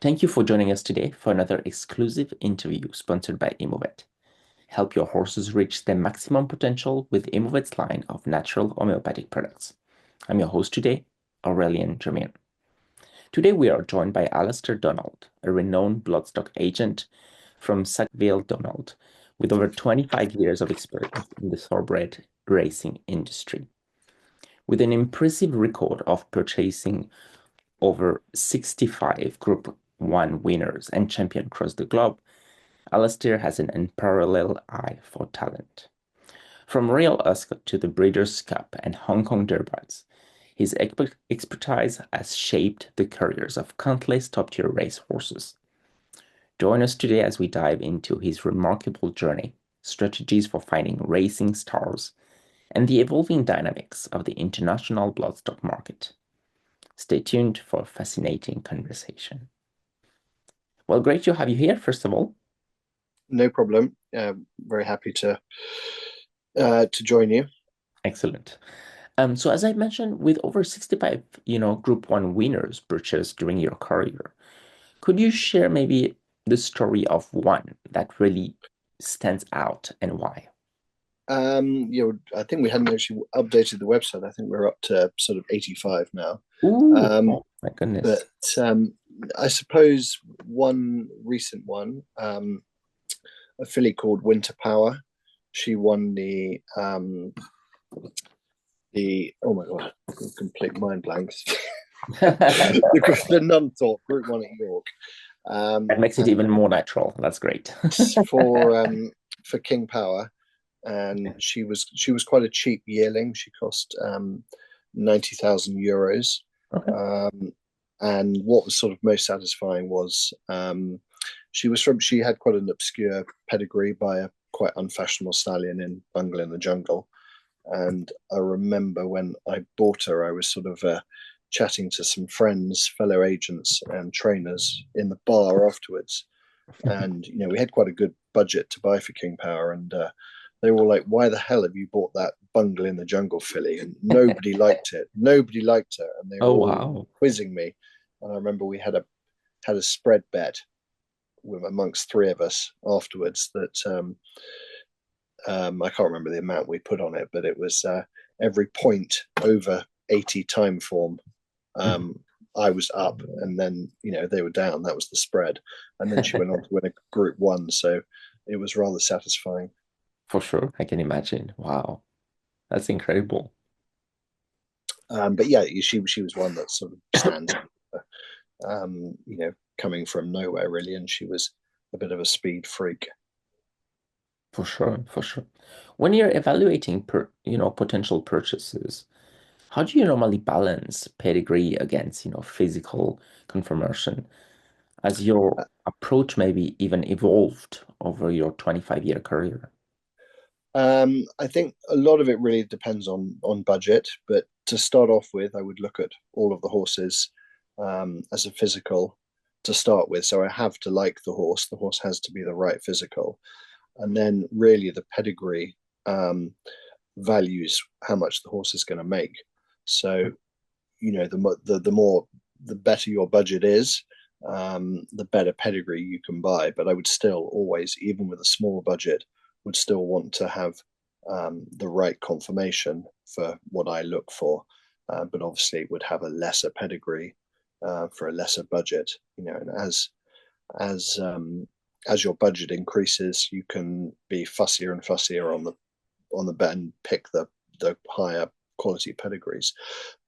Thank you for joining us today for another exclusive interview sponsored by Emovet. Help your horses reach their maximum potential with Emovet's line of natural homeopathic products. I'm your host today, Aurelian Germain. Today we are joined by Alastair Donald, a renowned bloodstock agent from Sackville Donald, with over 25 years of experience in the thoroughbred racing industry. With an impressive record of purchasing over 65 Group 1 winners and champions across the globe, Alastair has an unparalleled eye for talent. From Royal Ascot to the Breeders' Cup and Hong Kong Derbies, his expertise has shaped the careers of countless top-tier racehorses. Join us today as we dive into his remarkable journey, strategies for finding racing stars, and the evolving dynamics of the international bloodstock market. Stay tuned for a fascinating conversation. Well, great to have you here, first of all. No problem. Very happy to join you. Excellent. So as I mentioned, with over 65, Group 1 winners purchased during your career, could you share maybe the story of one that really stands out and why? I think we hadn't actually updated the website. I think we're up to sort of 85 now. Ooh, Um, oh my goodness. but I suppose one recent one, a filly called Winter Power. She won the oh my god, complete mind blanks. the Nunthorpe Group 1 at York. That makes it And even more natural. That's great. for King Power, and she was quite a cheap yearling. She cost 90,000 euros. Okay. And what was sort of most satisfying was she had quite an obscure pedigree by a quite unfashionable stallion in Bungle in the Jungle. And I remember when I bought her, I was sort of chatting to some friends, fellow agents, and trainers in the bar afterwards. And we had quite a good budget to buy for King Power, and they were all like, "Why the hell have you bought that Bungle in the Jungle filly?" And nobody liked it. Nobody liked her, and they were Oh, all wow. quizzing me. And I remember we had a spread bet with amongst three of us afterwards that I can't remember the amount we put on it, but it was every point over 80 time form. Mhm. I was up, and then they were down. That was the spread, and then she went on to win a Group 1, so it was rather satisfying. For sure, I can imagine. Wow, that's incredible. But yeah, she was one that sort of stands, coming from nowhere really, and she was a bit of a speed freak. For sure, for sure. When you're evaluating potential purchases, how do you normally balance pedigree against, physical conformation as your approach maybe even evolved over your 25-year career? I think a lot of it really depends on budget, but to start off with, I would look at all of the horses as a physical to start with. So I have to like the horse. The horse has to be the right physical, and then really the pedigree values how much the horse is going to make. So the better your budget is, the better pedigree you can buy. But I would still always, even with a small budget, would still want to have the right conformation for what I look for. But obviously, it would have a lesser pedigree for a lesser budget. And as as your budget increases, you can be fussier and fussier on the bet and pick the higher quality pedigrees.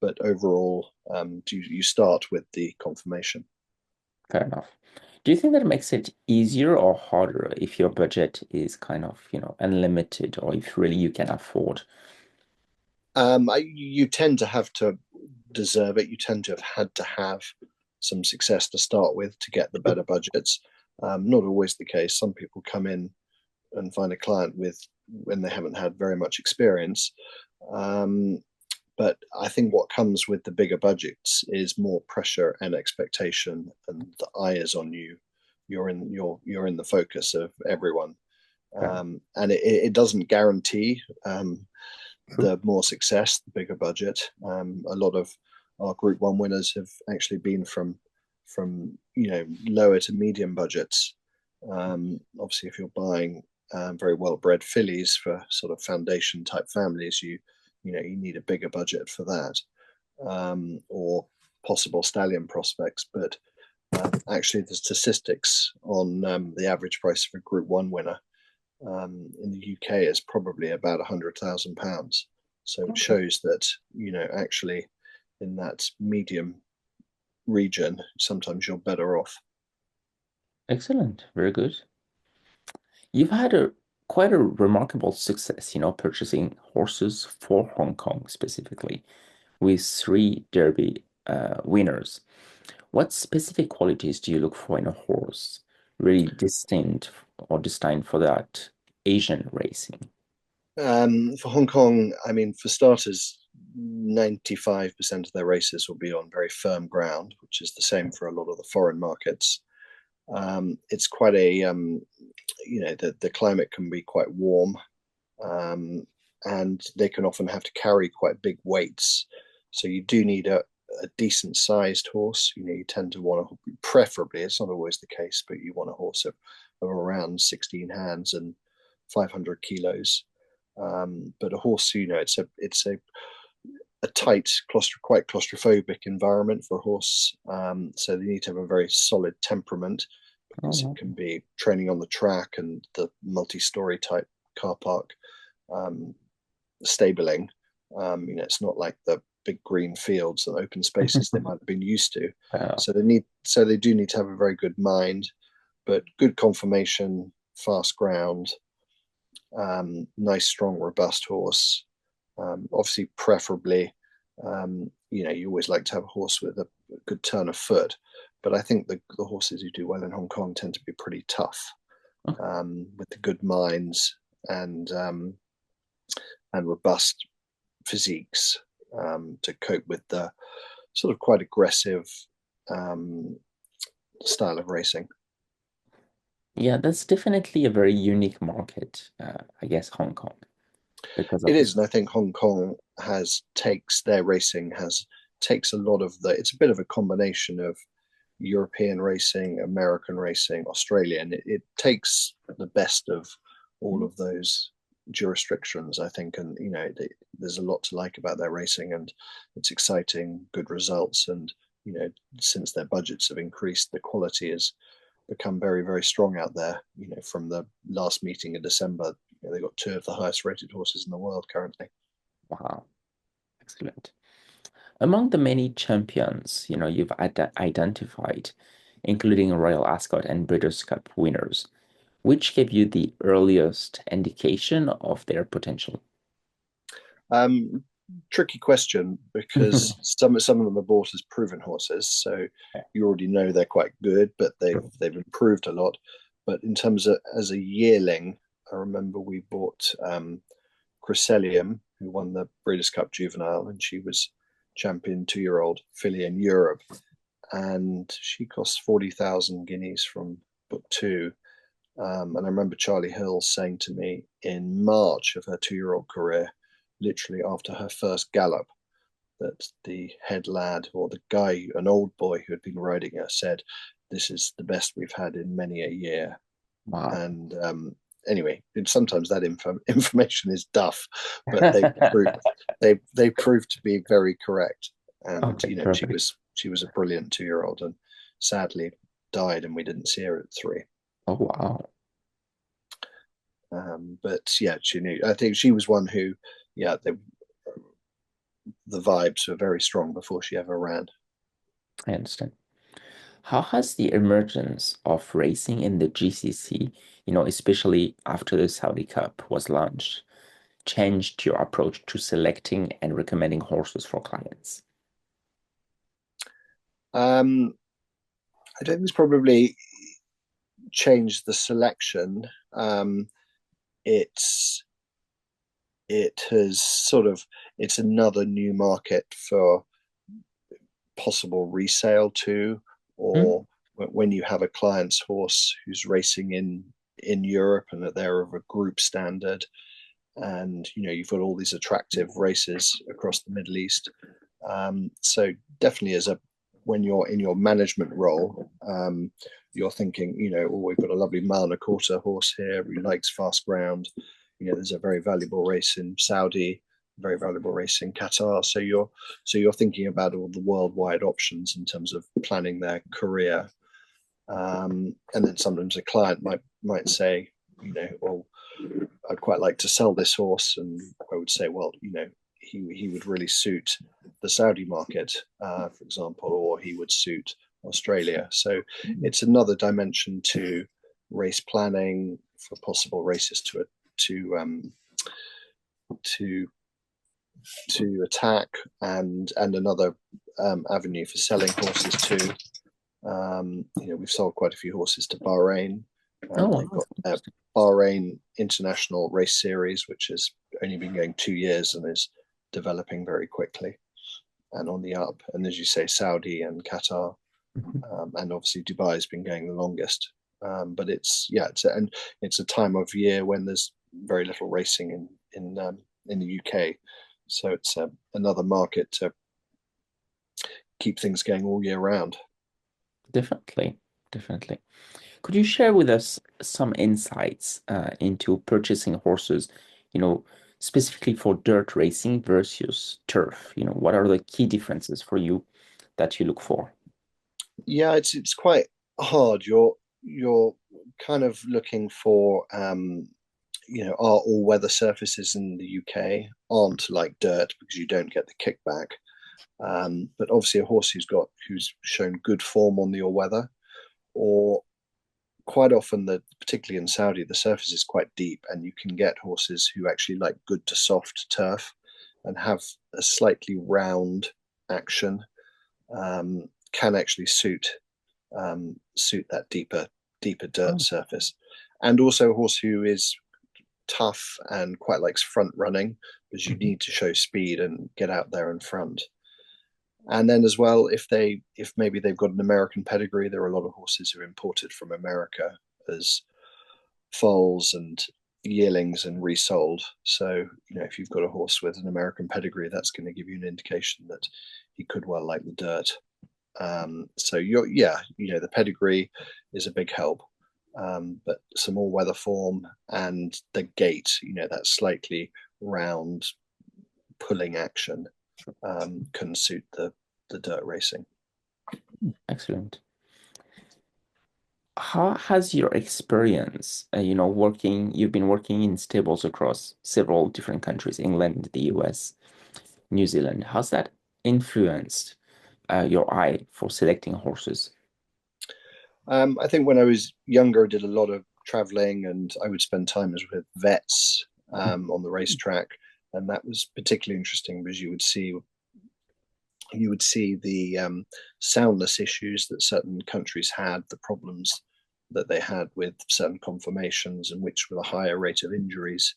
But overall, you start with the conformation. Fair enough. Do you think that makes it easier or harder if your budget is kind of, unlimited or if really you can afford? You tend to have to deserve it. You tend to have had to have some success to start with to get the better budgets. Not always the case. Some people come in and find a client with when they haven't had very much experience. Um, but I think what comes with the bigger budgets is more pressure and expectation, and the eye is on you. You're in the focus of everyone, Fair. and it doesn't guarantee True. the more success, the bigger budget. A lot of our Group 1 winners have actually been from from lower to medium budgets. Obviously, if you're buying very well bred fillies for sort of foundation type families, you need a bigger budget for that, or possible stallion prospects. But actually, the statistics on the average price for a Group One winner in the UK is probably about £100,000. So it Okay. shows that actually in that medium region, sometimes you're better off. Excellent. Very good. You've had a quite a remarkable success, purchasing horses for Hong Kong specifically, with three Derby winners. What specific qualities do you look for in a horse, really distinct or destined for that Asian racing? For Hong Kong, I mean, for starters, 95% of their races will be on very firm ground, which is the same for a lot of the foreign markets. It's quite the climate can be quite warm, and they can often have to carry quite big weights. So you do need a decent sized horse. You tend to want to, preferably, it's not always the case, but you want a horse of around 16 hands and 500 kilos. But a horse, it's a tight, quite claustrophobic environment for a horse. So they need to have a very solid temperament because it Oh, can be training on the track and the multi-story type car park stabling. It's not like the big green fields and open spaces they might have been used to. wow. So they do need to have a very good mind, but good conformation, fast ground, nice, strong, robust horse. Obviously, preferably, you always like to have a horse with a good turn of foot. But I think the horses who do well in Hong Kong tend to be pretty tough, Okay. with the good minds and robust physiques to cope with the sort of quite aggressive um, style of racing. Yeah, that's definitely a very unique market, I guess, Hong Kong, because It of is, its. and I think Hong Kong takes a lot of the. It's a bit of a combination of European racing, American racing, Australian. It takes the best of all of those jurisdictions, I think, and there's a lot to like about their racing, and it's exciting, good results, and since their budgets have increased, the quality has become very, very strong out there. From the last meeting in December, they got two of the highest rated horses in the world currently. Wow, excellent. Among the many champions, you've identified, including Royal Ascot and Breeders' Cup winners, which gave you the earliest indication of their potential? Um, Tricky question because some of them are bought as proven horses, so you already know they're quite good, but they've improved a lot. But in terms of as a yearling, I remember we bought Chriselliam, who won the Breeders' Cup Juvenile, and she was champion 2 year old filly in Europe, and she cost 40,000 guineas from book two. And I remember Charlie Hill saying to me in March of her 2 year old career, literally after her first gallop, that the head lad or the guy, an old boy who had been riding her, said, "This is the best we've had in many a year." Wow. And anyway, sometimes that information is duff, but they proved to be very correct. And Okay, perfect. she was a brilliant 2 year old, and sadly died, and we didn't see her at three. Oh, wow. But yeah, she knew. I think she was one who, yeah, the vibes were very strong before she ever ran. I understand. How has the emergence of racing in the GCC, especially after the Saudi Cup was launched, changed your approach to selecting and recommending horses for clients? Um, I don't think it's probably changed the selection. It's it has sort of it's another new market for possible resale too, Mm, or when you have a client's horse who's racing in Europe and that they're of a group standard, and you've got all these attractive races across the Middle East. So definitely as when you're in your management role, you're thinking, oh, we've got a lovely mile and a quarter horse here who likes fast ground. There's a very valuable race in Saudi, very valuable race in Qatar. So you're thinking about all the worldwide options in terms of planning their career. And then sometimes a client might say, well, I'd quite like to sell this horse, and I would say, well, he would really suit the Saudi market, for example, or he would suit Australia. So it's another dimension to race planning for possible races to attack, and another avenue for selling horses too. We've sold quite a few horses to Bahrain. Oh, They've wow. got their Bahrain International Race Series, which has only been going 2 years and is developing very quickly and on the up. And as you say, Saudi and Qatar, and obviously Dubai has been going the longest. But it's a time of year when there's very little racing in the UK, so it's another market to keep things going all year round. Definitely, definitely. Could you share with us some insights into purchasing horses, you know, specifically for dirt racing versus turf? What are the key differences for you that you look for? Yeah, it's quite hard. You're kind of looking for are all weather surfaces in the UK aren't like dirt because you don't get the kickback. But obviously a horse who's shown good form on the all weather, or quite often particularly in Saudi, the surface is quite deep and you can get horses who actually like good to soft turf and have a slightly round action, can actually suit that deeper dirt Oh, surface. And also a horse who is tough and quite likes front running, because you mhm. need to show speed and get out there in front. And then as well, if maybe they've got an American pedigree, there are a lot of horses who are imported from America as foals and yearlings and resold. So, if you've got a horse with an American pedigree, that's going to give you an indication that he could well like the dirt. So the pedigree is a big help. But some all weather form and the gait, that slightly round pulling action, can suit the dirt racing. Excellent. How has your experience, you've been working in stables across several different countries, England, the US, New Zealand. How's that influenced your eye for selecting horses? I think when I was younger, I did a lot of traveling, and I would spend time with vets on the racetrack, and that was particularly interesting because you would see the soundness issues that certain countries had, the problems that they had with certain conformations, and which with a higher rate of injuries.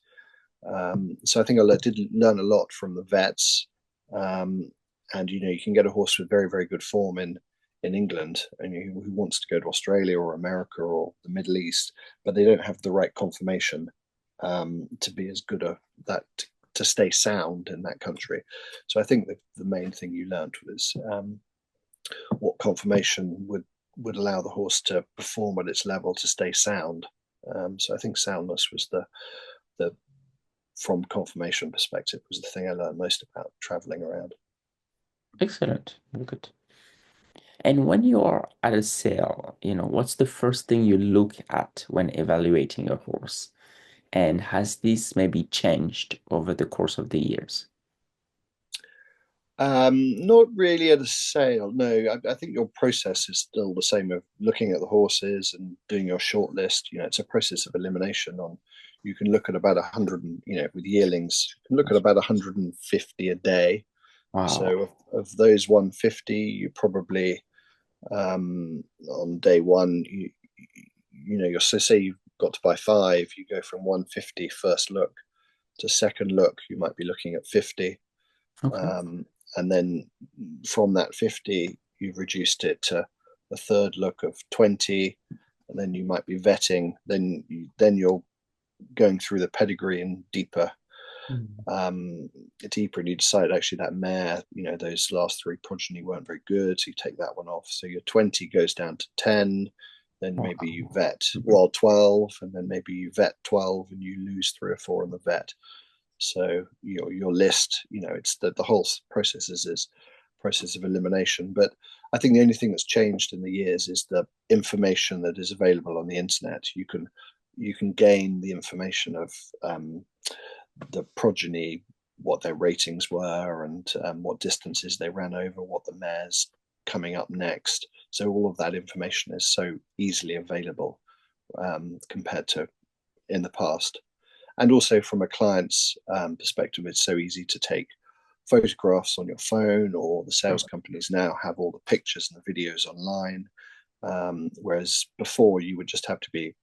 So I think I did learn a lot from the vets. And you can get a horse with very, very good form in England, and who wants to go to Australia or America or the Middle East, but they don't have the right conformation to be as good a that to stay sound in that country. So I think the main thing you learned was what conformation would allow the horse to perform at its level to stay sound. So I think soundness was the from conformation perspective was the thing I learned most about traveling around. Excellent. Very good. And when you are at a sale, what's the first thing you look at when evaluating a horse? And has this maybe changed over the course of the years? Not really at a sale. No, I think your process is still the same of looking at the horses and doing your short list. It's a process of elimination. You can look at about 100, with yearlings, you can look at about 150 a day. Wow. So of those 150, you probably on day one, you're so say you've got to buy five, you go from 150 first look to second look, you might be looking at 50. Okay. Um, and then from that 50, you've reduced it to a third look of 20, and then you might be vetting. Then you're going through the pedigree in deeper. Mm. deeper, and you decide actually that mare, those last three progeny weren't very good, so you take that one off. So your 20 goes down to 10, then maybe you Wow. vet, well, 12, and then maybe you vet 12 and you lose 3 or 4 on the vet. So your list, it's the whole process is this process of elimination. But I think the only thing that's changed in the years is the information that is available on the internet. You can gain the information of the progeny, what their ratings were, and what distances they ran over, what the mares coming up next. So all of that information is so easily available compared to in the past. And also from a client's perspective, it's so easy to take photographs on your phone, or the sales companies now have all the pictures and the videos online. Whereas before you would just have to be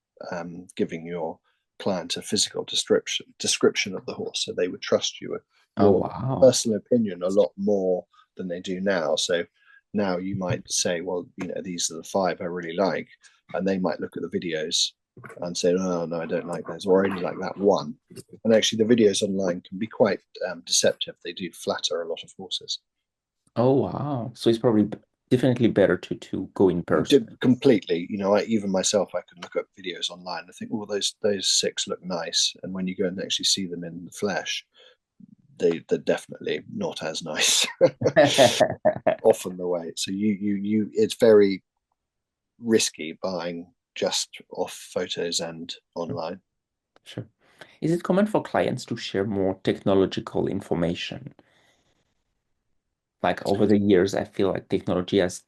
giving your client a physical description of the horse, so they would trust Oh, your wow. personal opinion a lot more than they do now. So now you might say, well, these are the 5 I really like, and they might look at the videos and say, oh no, I don't like those, or I only like that one. And actually, the videos online can be quite deceptive. They do flatter a lot of horses. Oh, wow. So it's probably definitely better to go in person. Completely. Even myself, I can look at videos online. I think, oh, those 6 look nice, and when you go and actually see them in the flesh, they're definitely not as nice. Often the way. So it's very risky buying just off photos and Sure, online. sure. Is it common for clients to share more technological information? Like over the years, I feel like technology has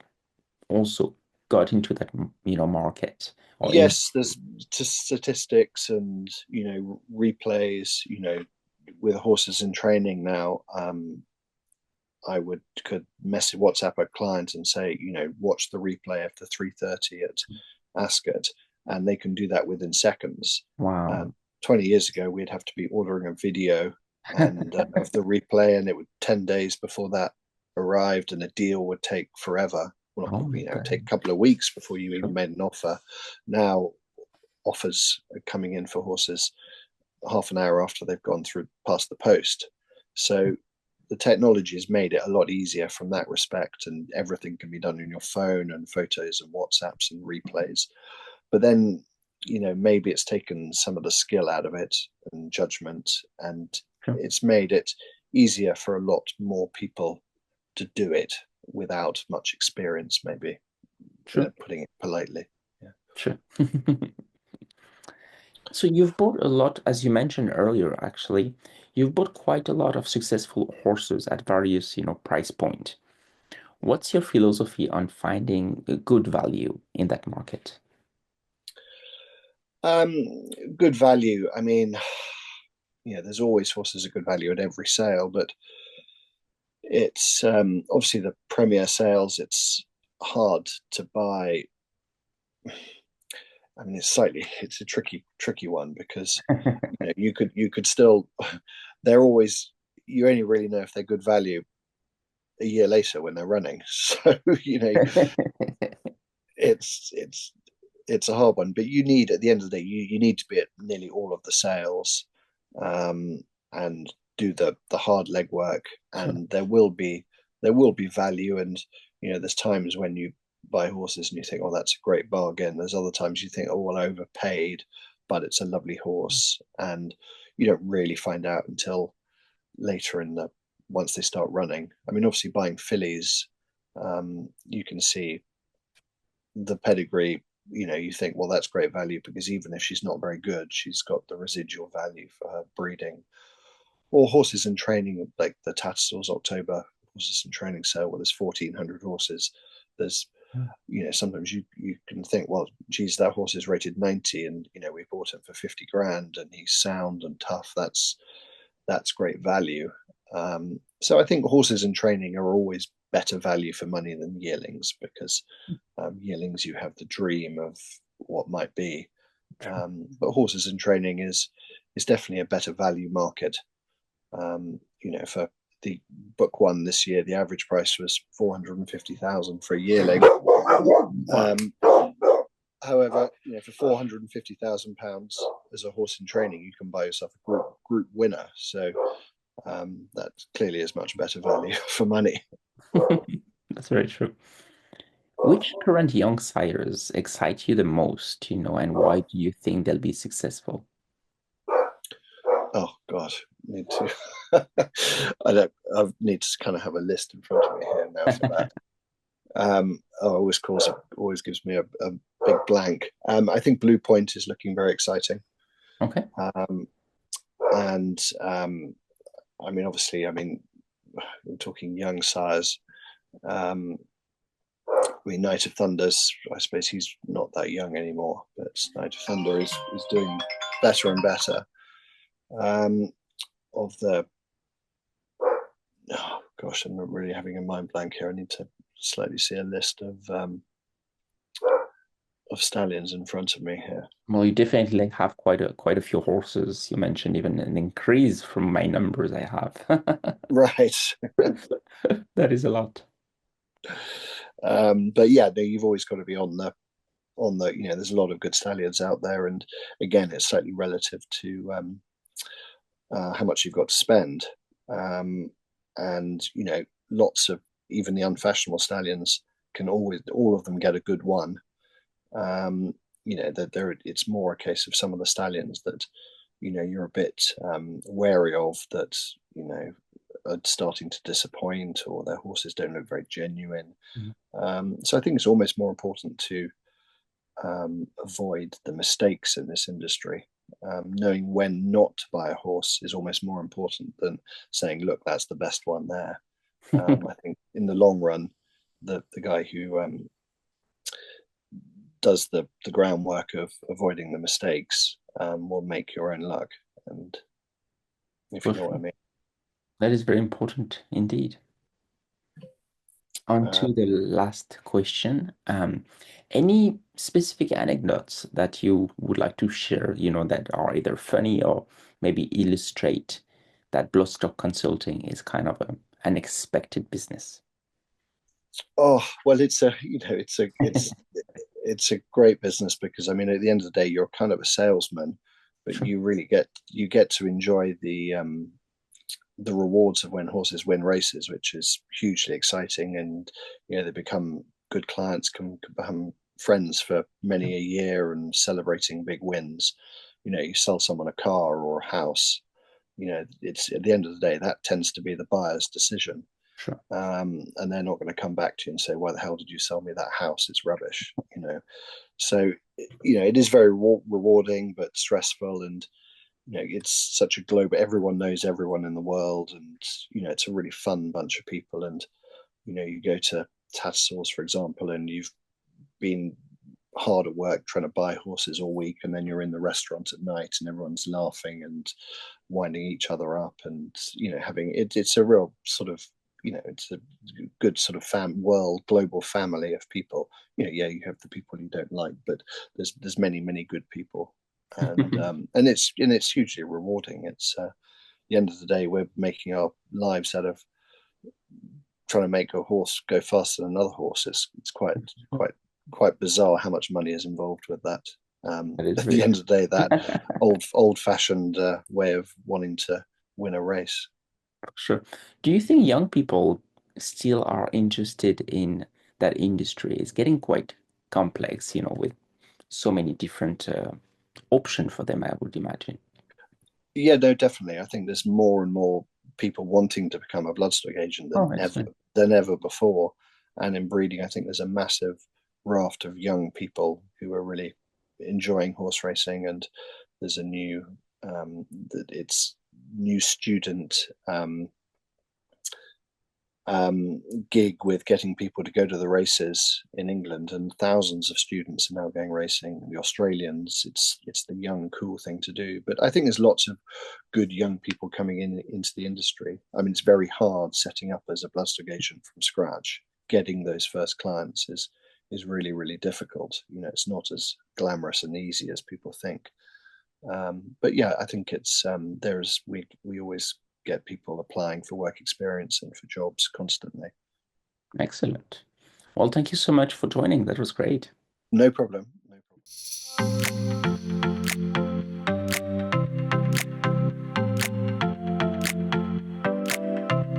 also got into that, market or Yes, industry. there's statistics and replays. With horses in training now, I could message WhatsApp a client and say, watch the replay of the 3:30 at Ascot, and they can do that within seconds. Wow. 20 years ago, we'd have to be ordering a video and of the replay, and it would 10 days before that arrived, and a deal would take forever. Well, Oh my it'd take God. a couple of weeks before you even Sure. made an offer. Now, offers are coming in for horses half an hour after they've gone through past the post. So the technology has made it a lot easier from that respect, and everything can be done on your phone and photos and WhatsApps and replays. But then, maybe it's taken some of the skill out of it and judgment, and Sure. it's made it easier for a lot more people to do it without much experience, maybe, Sure. putting it politely. Yeah. Sure. So you've bought a lot, as you mentioned earlier, actually, you've bought quite a lot of successful horses at various, price point. What's your philosophy on finding a good value in that market? Good value. I mean, there's always horses of good value at every sale, but it's obviously the premier sales. It's hard to buy. I mean, it's a tricky one, because you could still. They're always, you only really know if they're good value a year later when they're running. So it's it's a hard one. But you need, at the end of the day, you need to be at nearly all of the sales, um, and do the hard legwork, Sure. and there will be value. And there's times when you buy horses and you think, oh, that's a great bargain. There's other times you think, oh, well, I overpaid, but it's a lovely horse, and you don't really find out until later in the once they start running. I mean, obviously buying fillies, you can see the pedigree. You think, well, that's great value, because even if she's not very good, she's got the residual value for her breeding. Or horses in training, like the Tattersalls October horses in training sale, where there's 1,400 horses. There's, sometimes you can think, well, geez, that horse is rated 90, and we bought him for 50 grand, and he's sound and tough. That's great value. So I think horses in training are always better value for money than yearlings, because yearlings, you have the dream of what might be. Sure. But horses in training is definitely a better value market. For the book one this year, the average price was 450,000 for a yearling. Um, However, for £450,000 as a horse in training, you can buy yourself a group winner. So that clearly is much better value for money. That's very true. Which current young sires excite you the most, and why do you think they'll be successful? Oh God, need to. I need to kind of have a list in front of me here now for that. Always gives me a big blank. I think Blue Point is looking very exciting. Okay. And I mean, obviously, we're talking young sires. Knight of Thunder's, I suppose he's not that young anymore, but Knight of Thunder is doing better and better. Of the, oh gosh, I'm really having a mind blank here. I need to slightly see a list of stallions in front of me here. Well, you definitely have quite a few horses. You mentioned even an increase from my numbers I have. Right. That is a lot. But yeah, no, you've always got to be on the there's a lot of good stallions out there, and again, it's slightly relative to how much you've got to spend. And lots of even the unfashionable stallions can always, all of them get a good one. That it's more a case of some of the stallions that you're a bit wary of, that are starting to disappoint, or their horses don't look very genuine. So I think it's almost more important to avoid the mistakes in this industry. Knowing when not to buy a horse is almost more important than saying, look, that's the best one there. I think in the long run, the guy who does the groundwork of avoiding the mistakes will make your own luck. And if For you know what I sure. mean. That is very important indeed. On Uh, to the last question. Any specific anecdotes that you would like to share, that are either funny or maybe illustrate that Bloodstock consulting is kind of an unexpected business? oh well, it's a great business, because I mean, at the end of the day, you're kind of a salesman, but Sure. you really get to enjoy the rewards of when horses win races, which is hugely exciting. And they become good clients, can become friends for many a year, and celebrating big wins. You sell someone a car or a house, it's at the end of the day, that tends to be the buyer's decision. Sure. And they're not going to come back to you and say, why the hell did you sell me that house? It's rubbish. So it is very rewarding but stressful. And it's such a globe, everyone knows everyone in the world. And it's a really fun bunch of people. And you go to Tattersalls, for example, and you've been hard at work trying to buy horses all week, and then you're in the restaurant at night and everyone's laughing and winding each other up, and having it's a real sort of it's a good sort of global family of people. Yeah, you have the people you don't like, but there's many good people. And it's hugely rewarding. It's the end of the day, we're making our lives out of trying to make a horse go faster than another horse. It's quite bizarre how much money is involved with that. That is At the very end of the day, that true. old fashioned way of wanting to win a race. Sure. Do you think young people still are interested in that industry? It's getting quite complex, with so many different options for them, I would imagine. Yeah, no, definitely. I think there's more and more people wanting to become a bloodstock agent Oh, excellent. than ever before. And in breeding, I think there's a massive raft of young people who are really enjoying horse racing. And there's a it's new student gig with getting people to go to the races in England, and thousands of students are now going racing. The Australians, it's the young, cool thing to do. But I think there's lots of good young people coming into the industry. I mean, it's very hard setting up as a bloodstock agent from scratch. Getting those first clients is really difficult. It's not as glamorous and easy as people think. But yeah, I think it's we always get people applying for work experience and for jobs constantly. Excellent. Well, thank you so much for joining. That was great. No problem. No problem.